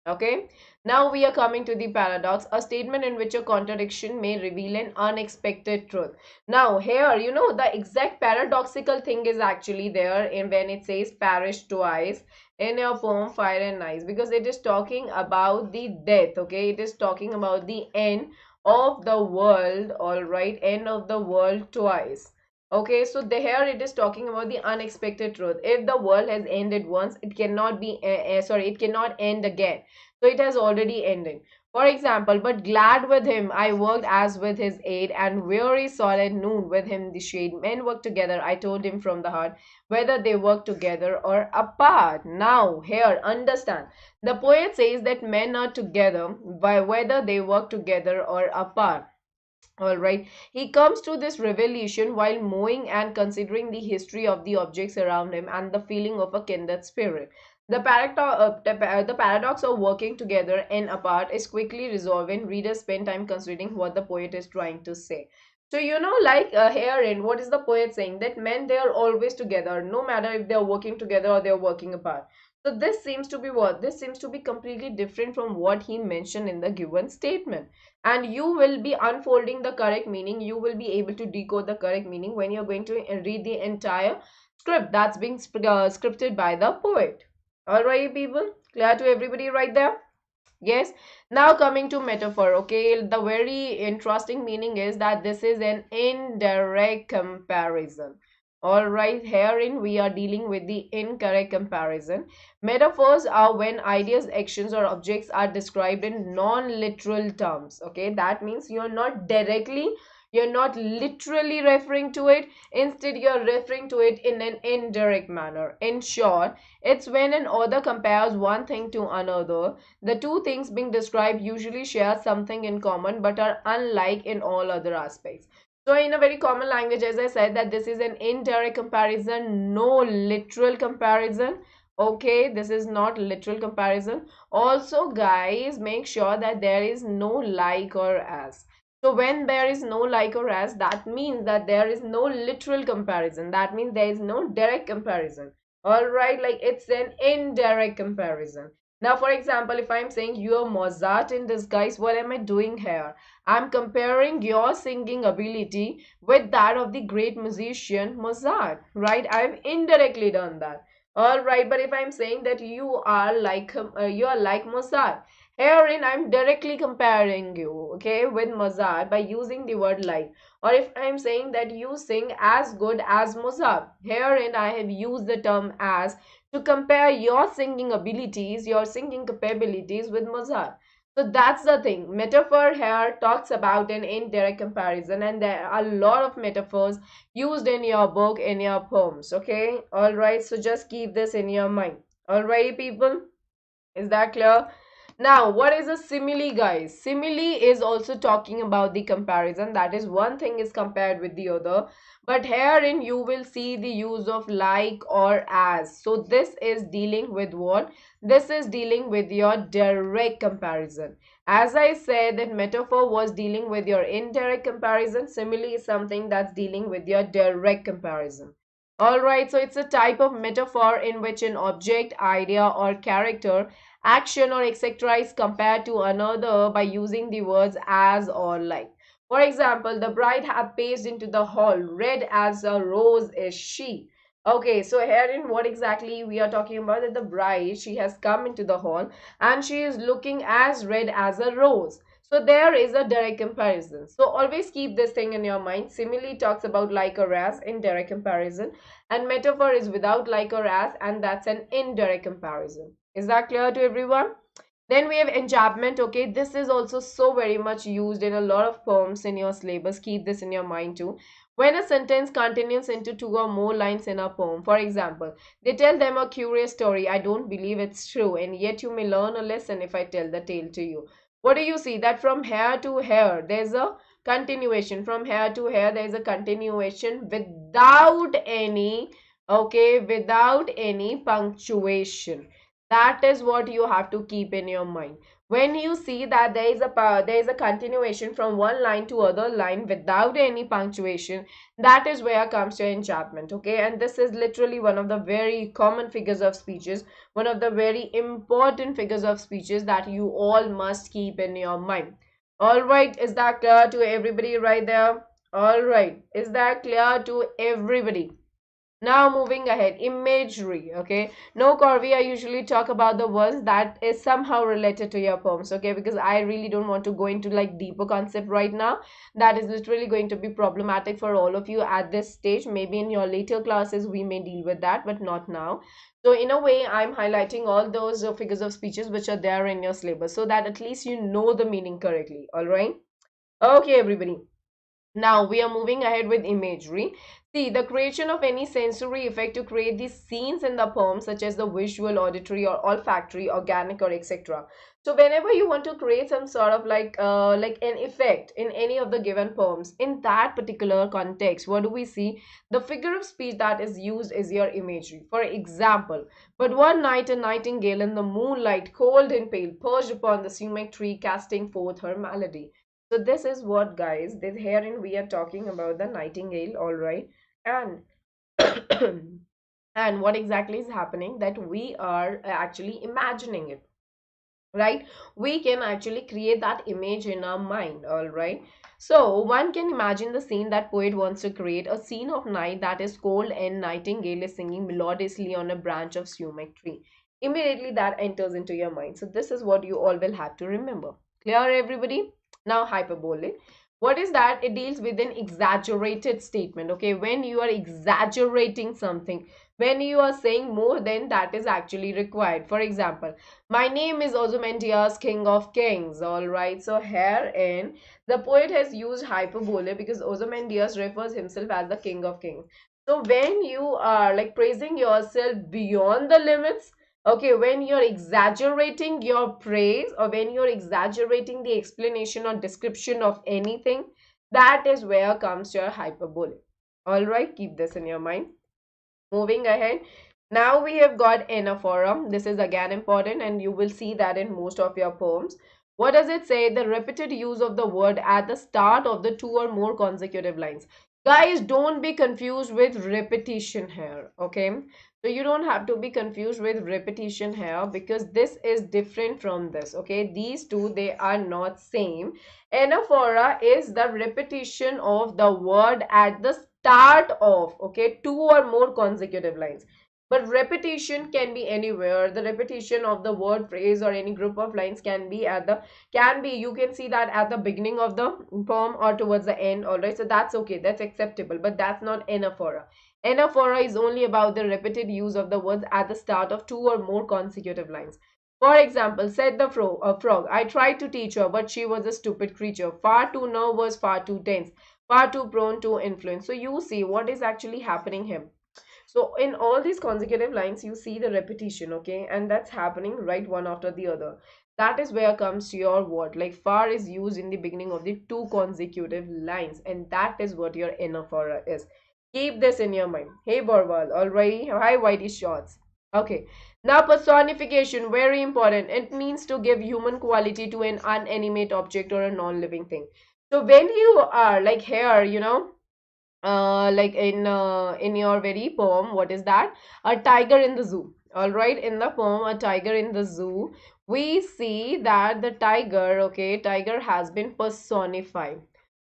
Okay, now we are coming to the paradox, a statement in which a contradiction may reveal an unexpected truth. Now, here, the exact paradoxical thing is actually there in when it says perish twice in your poem Fire and Ice, because it is talking about the death, okay? It is talking about the end of the world, all right? End of the world twice. Okay, so here it is talking about the unexpected truth. If the world has ended once, it cannot be, it cannot end again. So it has already ended. For example, but glad with him I worked as with his aid, and weary sought at noon with him the shade. Men work together, I told him from the heart, whether they work together or apart. Now, here, understand. The poet says that men are together, by whether they work together or apart. All right. He comes to this revelation while mowing and considering the history of the objects around him and the feeling of a kindred spirit. The paradox of working together and apart is quickly resolved when readers spend time considering what the poet is trying to say. So, like herein, what is the poet saying? That men, they are always together, no matter if they are working together or they are working apart. So, this seems to be what? This seems to be completely different from what he mentioned in the given statement, and you will be unfolding the correct meaning. You will be able to decode the correct meaning when you're going to read the entire script that's being scripted by the poet. All right, people, clear to everybody right there? Yes. Now coming to metaphor, okay, the very interesting meaning is that this is an indirect comparison. All right, herein we are dealing with the incorrect comparison. Metaphors are when ideas, actions, or objects are described in non-literal terms. Okay, that means you're not literally referring to it. Instead, you're referring to it in an indirect manner. In short, it's when an author compares one thing to another. The two things being described usually share something in common but are unlike in all other aspects. So in a very common language, as I said, that this is an indirect comparison, no literal comparison. Okay, this is not literal comparison. Also, guys, make sure that there is no like or as. So when there is no like or as, that means that there is no literal comparison. That means there is no direct comparison. All right, like it's an indirect comparison. Now, for example, if I'm saying you're Mozart in disguise, what am I doing here? I'm comparing your singing ability with that of the great musician Mozart, right? I've indirectly done that. All right, but if I'm saying that you are like Mozart, herein I'm directly comparing you, okay, with Mozart by using the word like. Or if I'm saying that you sing as good as Mozart, herein I have used the term as to compare your singing abilities, your singing capabilities with Mozart. So that's the thing. Metaphor here talks about an indirect comparison, and there are a lot of metaphors used in your book, in your poems. Okay, all right. So just keep this in your mind. All right, people. Is that clear? Now, what is a simile, guys? Simile is also talking about the comparison. That is, one thing is compared with the other. But herein you will see the use of like or as. So this is dealing with what? This is dealing with your direct comparison. As I said, that metaphor was dealing with your indirect comparison. Simile is something that's dealing with your direct comparison. Alright, so it's a type of metaphor in which an object, idea, or character, action, or etc. is compared to another by using the words as or like. For example, the bride hath paced into the hall, red as a rose is she. Okay, so herein what exactly we are talking about, that the bride, she has come into the hall and she is looking as red as a rose. So there is a direct comparison. So always keep this thing in your mind. Simile talks about like or as in direct comparison, and metaphor is without like or as, and that's an indirect comparison. Is that clear to everyone? Then we have enjambment. Okay, this is also so very much used in a lot of poems in your syllabus. Keep this in your mind too. When a sentence continues into two or more lines in a poem, for example, they tell them a curious story. I don't believe it's true, and yet you may learn a lesson if I tell the tale to you. What do you see? That from here to here, there's a continuation. From here to here, there's a continuation without any Okay, without any punctuation. That is what you have to keep in your mind. When you see that there is a continuation from one line to other line without any punctuation, that is where comes your enchantment. Okay, and this is literally one of the very common figures of speeches, one of the very important figures of speeches that you all must keep in your mind. All right, is that clear to everybody right there? All right, is that clear to everybody? Now moving ahead, imagery. Okay, no, Corby, I usually talk about the ones that is somehow related to your poems. Okay, because I really don't want to go into like deeper concept right now. That is literally going to be problematic for all of you at this stage. Maybe in your later classes we may deal with that, but not now. So in a way, I'm highlighting all those figures of speeches which are there in your syllabus so that at least you know the meaning correctly. All right. Okay, everybody. Now we are moving ahead with imagery. See, the creation of any sensory effect to create these scenes in the poem, such as the visual, auditory, or olfactory, organic, or etc. So whenever you want to create some sort of like an effect in any of the given poems, in that particular context, what do we see? The figure of speech that is used is your imagery. For example, but one night a nightingale in the moonlight, cold and pale, perched upon the sumac tree, casting forth her melody. So this is what, guys, this herein we are talking about the nightingale, all right? And and what exactly is happening that we are actually imagining it, right? We can actually create that image in our mind, all right? So one can imagine the scene that poet wants to create, a scene of night that is cold and nightingale is singing melodiously on a branch of sumac tree. Immediately that enters into your mind. So this is what you all will have to remember. Clear, everybody? Now hyperbole, what is that? It deals with an exaggerated statement. Okay, when you are exaggerating something, when you are saying more than that is actually required. For example, my name is Ozymandias, King of Kings. All right. So herein, the poet has used hyperbole because Ozymandias refers himself as the King of Kings. So when you are like praising yourself beyond the limits, okay, when you're exaggerating your praise or when you're exaggerating the explanation or description of anything, that is where comes your hyperbole. All right. Keep this in your mind. Moving ahead, now we have got anaphora. This is again important and you will see that in most of your poems. What does it say? The repeated use of the word at the start of the two or more consecutive lines. Guys, don't be confused with repetition here, okay? So you don't have to be confused with repetition here because this is different from this, okay? These two, they are not same. Anaphora is the repetition of the word at the start of, okay, two or more consecutive lines. But repetition can be anywhere. The repetition of the word, phrase, or any group of lines can be at the, can be, you can see that at the beginning of the poem or towards the end. All right, so that's okay, that's acceptable, but that's not anaphora. Anaphora is only about the repeated use of the words at the start of two or more consecutive lines. For example, said the frog, I tried to teach her, but she was a stupid creature, far too nervous, far too tense, far too prone to influence. So you see what is actually happening here. So in all these consecutive lines, you see the repetition, okay? And that's happening right one after the other. That is where comes your what? Like far is used in the beginning of the two consecutive lines. And that is what your anaphora is. Keep this in your mind. Hey Borwal, alrighty. Hi Whitey Shorts. Okay. Now personification, very important. It means to give human quality to an unanimate object or a non-living thing. So when you are like here, you know, like in your very poem, what is that? A tiger in the zoo. All right, in the poem a tiger in the zoo, we see that the tiger, okay, tiger has been personified.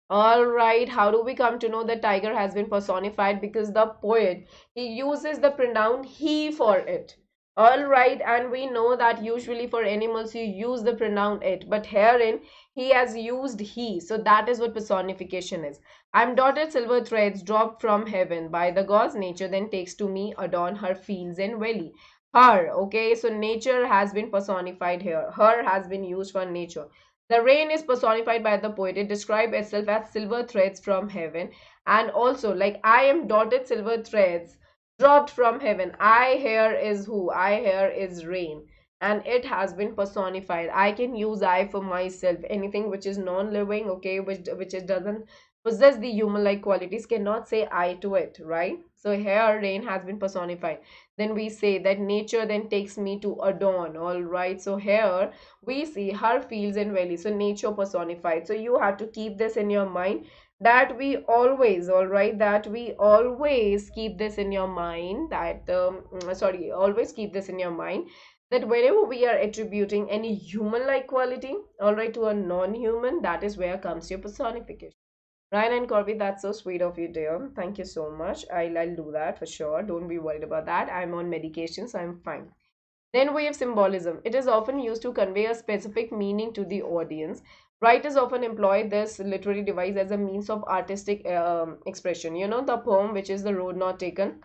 All right, how do we come to know that tiger has been personified? Because the poet, he uses the pronoun he for it. All right, and we know that usually for animals you use the pronoun it, but herein he has used he. So that is what personification is. I'm dotted silver threads dropped from heaven by the gods. Nature then takes to me, adorn her fields and valley. Her, okay, so nature has been personified here. Her has been used for nature. The rain is personified by the poet. It describes itself as silver threads from heaven. And also, like, I am dotted silver threads dropped from heaven. I here is who? I here is rain. and it has been personified. I can use I for myself. Anything which is non-living, okay, which it doesn't possess the human-like qualities, cannot say I to it, right? So here rain has been personified. Then we say that nature then takes me to adorn, all right? So here we see her fields and valleys, so nature personified. So you have to keep this in your mind, that we always, all right, that we always keep this in your mind, that sorry, always keep this in your mind, that whenever we are attributing any human-like quality, all right, to a non-human, that is where comes your personification. Ryan and Corby, that's so sweet of you, dear. Thank you so much. I'll do that for sure. Don't be worried about that. I'm on medication, so I'm fine. Then we have symbolism. It is often used to convey a specific meaning to the audience. Writers often employ this literary device as a means of artistic expression. You know, the poem, which is The Road Not Taken,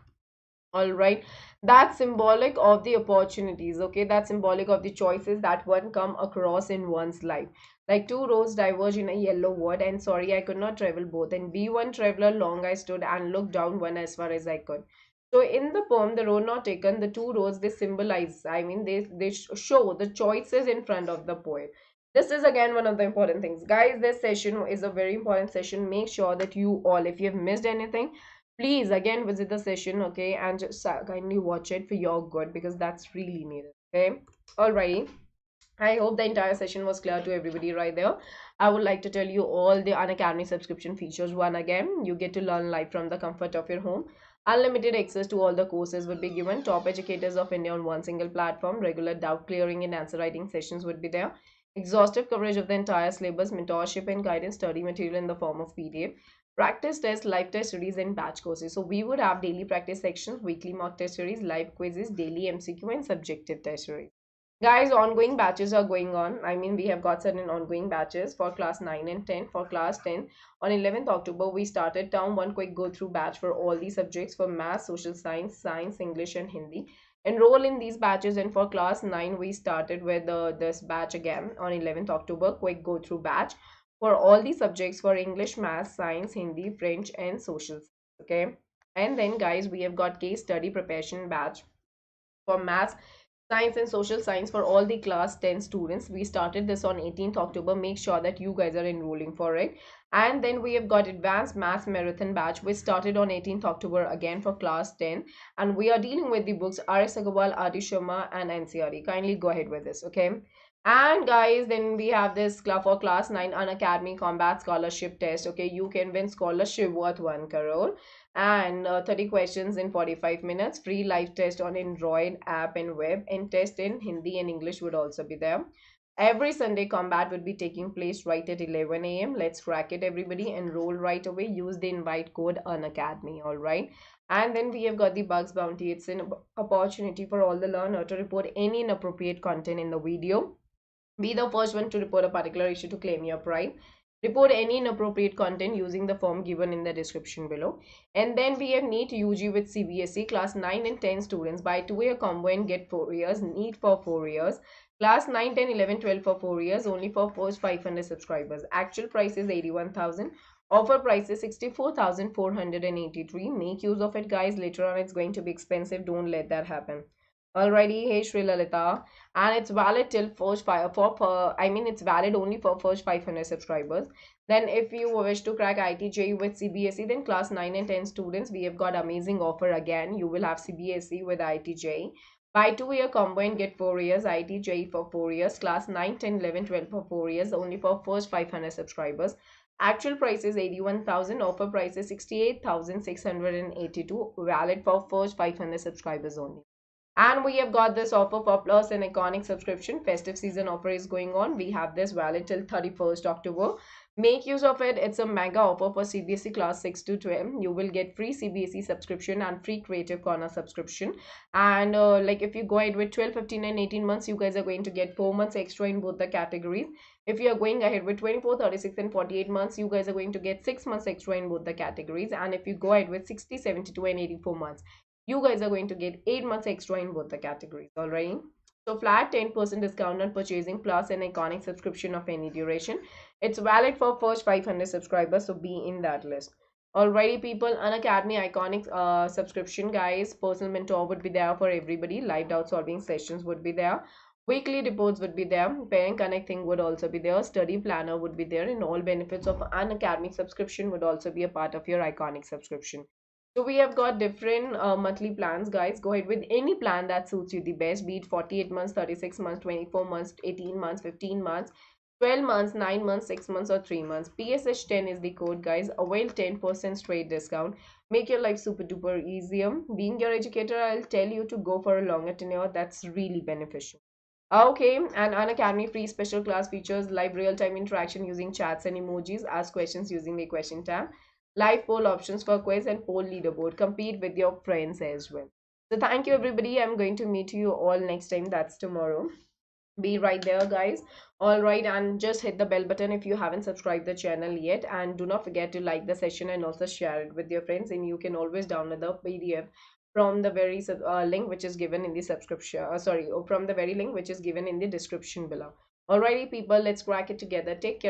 all right, that's symbolic of the opportunities, okay, that's symbolic of the choices that one come across in one's life. Like two roads diverge in a yellow wood, and sorry I could not travel both, and be one traveler long I stood and looked down one as far as I could. So in the poem The Road Not Taken, the two roads, they symbolize, I mean, they show the choices in front of the poet. This is again one of the important things, guys. This session is a very important session. Make sure that you all, if you have missed anything, please again visit the session, okay, and just kindly watch it for your good, because that's really needed, okay. Alrighty, I hope the entire session was clear to everybody right there. I would like to tell you all the Unacademy subscription features. One, again, you get to learn live from the comfort of your home. Unlimited access to all the courses would be given. Top educators of India on one single platform. Regular doubt clearing and answer writing sessions would be there. Exhaustive coverage of the entire syllabus, mentorship and guidance, study material in the form of PDF. Practice test, live test series, and batch courses. So we would have daily practice sections, weekly mock test series, live quizzes, daily MCQ, and subjective test series. Guys, ongoing batches are going on. I mean, we have got certain ongoing batches for class 9 and 10. For class 10, on 11th October, we started term one quick go through batch for all these subjects for math, social science, science, English, and Hindi. Enroll in these batches, and for class 9, we started with this batch again on 11th October, quick go through batch for all the subjects for English, math, science, Hindi, French, and social. Okay. And then, guys, we have got case study preparation batch for maths, science, and social science for all the class 10 students. We started this on 18th October. Make sure that you guys are enrolling for it. And then we have got advanced maths marathon batch, which started on 18th October again for class 10. And we are dealing with the books R.S. Agarwal, R.D. Sharma, and NCRE. Kindly go ahead with this, okay? And guys, then we have this club for class 9 Unacademy Combat Scholarship Test. Okay, you can win scholarship worth 1 crore and 30 questions in 45 minutes. Free live test on Android app and web, and test in Hindi and English would also be there. Every Sunday combat would be taking place right at 11 a.m. Let's crack it, everybody. Enroll right away. Use the invite code Unacademy, all right? And then we have got the Bugs Bounty. It's an opportunity for all the learner to report any inappropriate content in the video. Be the first one to report a particular issue to claim your pride. Report any inappropriate content using the form given in the description below. And then we have NEET UG with CBSE class 9 and 10 students. Buy 2-year combo and get 4 years. NEET for 4 years. Class 9, 10, 11, 12 for 4 years. Only for first 500 subscribers. Actual price is 81,000. Offer price is 64,483. Make use of it, guys. Later on it's going to be expensive. Don't let that happen. Alrighty, hey Shri Lalita, and it's valid till first five for I mean it's valid only for first 500 subscribers. Then if you wish to crack ITJ with CBSE, then class 9 and 10 students, we have got amazing offer again. You will have CBSE with ITJ. Buy 2-year combo and get 4 years. ITJ for 4 years. Class 9, 10, 11, 12 for 4 years. Only for first 500 subscribers. Actual price is 81,000. Offer price is 68,682. Valid for first 500 subscribers only. And we have got this offer for plus an iconic subscription. Festive season offer is going on. We have this valid till 31st October. Make use of it. It's a mega offer for CBSE class 6 to 12. You will get free CBSE subscription and free Creative Corner subscription. And like if you go ahead with 12, 15 and 18 months, you guys are going to get 4 months extra in both the categories. If you are going ahead with 24, 36 and 48 months, you guys are going to get 6 months extra in both the categories. And if you go ahead with 60, 72 and 84 months, you guys are going to get 8 months extra in both the categories. Alright, so flat 10% discount on purchasing plus an iconic subscription of any duration. It's valid for first 500 subscribers, so be in that list. Alrighty people, Unacademy iconic subscription, guys. Personal mentor would be there for everybody. Live doubt solving sessions would be there. Weekly reports would be there. Parent connecting would also be there. Study planner would be there. And all benefits of an academic subscription would also be a part of your iconic subscription. So we have got different monthly plans, guys. Go ahead with any plan that suits you the best, be it 48 months, 36 months, 24 months, 18 months, 15 months, 12 months, 9 months, 6 months, or 3 months. PSH10 is the code, guys. Avail 10% straight discount. Make your life super duper easier. Being your educator, I'll tell you to go for a longer tenure. That's really beneficial. Okay, and Unacademy free special class features live real-time interaction using chats and emojis, ask questions using the question tab, live poll options for quiz and poll leaderboard, compete with your friends as well. So thank you everybody. I'm going to meet you all next time. That's tomorrow. Be right there, guys. All right, and just hit the bell button if you haven't subscribed the channel yet, and do not forget to like the session and also share it with your friends. And you can always download the PDF from the very link which is given in the subscription sorry from the very link which is given in the description below. Alrighty people, let's crack it together. Take care.